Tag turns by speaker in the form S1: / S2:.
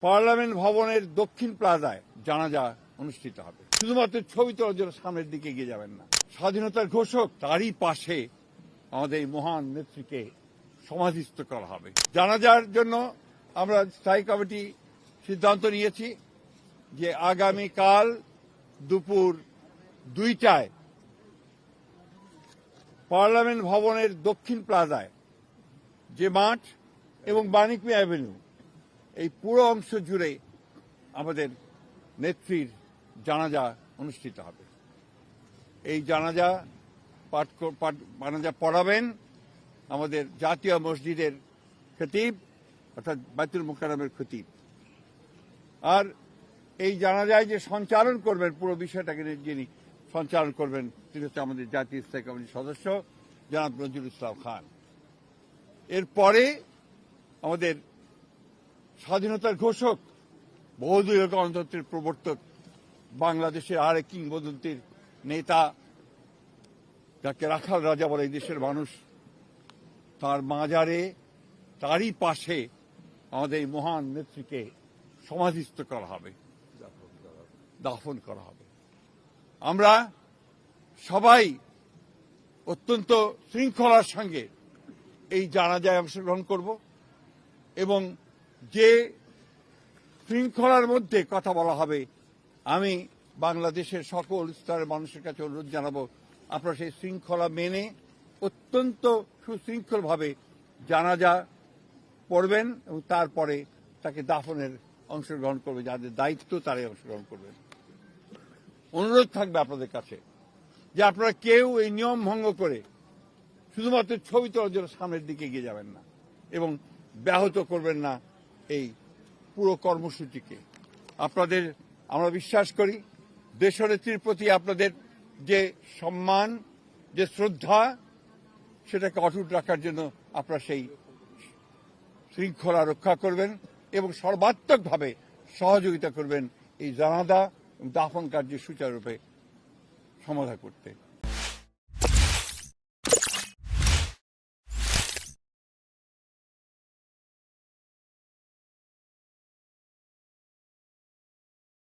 S1: Parliament ভবনের দক্ষিণ প্লাজায় জানাজা অনুষ্ঠিত হবে। শুধুমাত্র ছবি তোলার জন্য সামনের দিকে এগিয়ে যাবেন না। স্বাধীনতার ঘোষক তারই পাশে আমাদের এই মহান নেত্রীকে সমাধিস্থ করা হবে। জানাজার জন্য আমরা স্থায়ী কমিটি সিদ্ধান্ত নিয়েছি যে আগামীকাল দুপুর 2টায় পার্লামেন্ট ভবনের দক্ষিণ প্লাজায় যে মাঠ এবং বাণিজ্য অ্যাভিনিউ এই পুরো অংশ জুড়ে আমাদের নেত্রীর জানাজা অনুষ্ঠিত হবে। এই জানাজা পড়াবেন আমাদের জাতীয় মসজিদের খতিব অর্থাৎ বাইতুল মুকাররমের খতিব। আর এই জানাজায় যে সঞ্চালন করবেন পুরো বিষয়টাকে যিনি সঞ্চালন করবেন তিনি হচ্ছে আমাদের জাতীয় স্থায়ী কমিটির সদস্য জনাব নজরুল ইসলাম খান। এরপরে আমাদের স্বাধীনতার ঘোষক বহুদলীয় গণতন্ত্রের প্রবর্তক বাংলাদেশের আরেক কিংবদন্তির নেতা যাকে রাখাল রাজা বলে এই দেশের মানুষ, তার মাজারে তারই পাশে আমাদের এই মহান নেত্রীকে সমাধিস্থ করা হবে, দাফন করা হবে। আমরা সবাই অত্যন্ত শৃঙ্খলার সঙ্গে এই জানাজায় অংশগ্রহণ করব এবং যে শৃঙ্খলার মধ্যে কথা বলা হবে আমি বাংলাদেশের সকল স্তরের মানুষের কাছে অনুরোধ জানাবো আপনারা সেই শৃঙ্খলা মেনে অত্যন্ত সুশৃঙ্খলভাবে জানাজা পড়বেন এবং তারপরে তাকে দাফনের অংশগ্রহণ করবে, যাদের দায়িত্ব তারাই অংশগ্রহণ করবেন। অনুরোধ থাকবে আপনাদের কাছে যে আপনারা কেউ এই নিয়ম ভঙ্গ করে শুধুমাত্র ছবি তোলার জন্য সামনের দিকে এগিয়ে যাবেন না এবং ব্যাহত করবেন না এই পুরো কর্মসূচিকে। আপনাদের আমরা বিশ্বাস করি দেশনেত্রীর প্রতি আপনাদের যে সম্মান, যে শ্রদ্ধা, সেটাকে অটুট রাখার জন্য আপনারা সেই শৃঙ্খলা রক্ষা করবেন এবং সর্বাত্মকভাবে সহযোগিতা করবেন এই জানাজা দাফন কার্য সুচারুরূপে সমাধা করতে।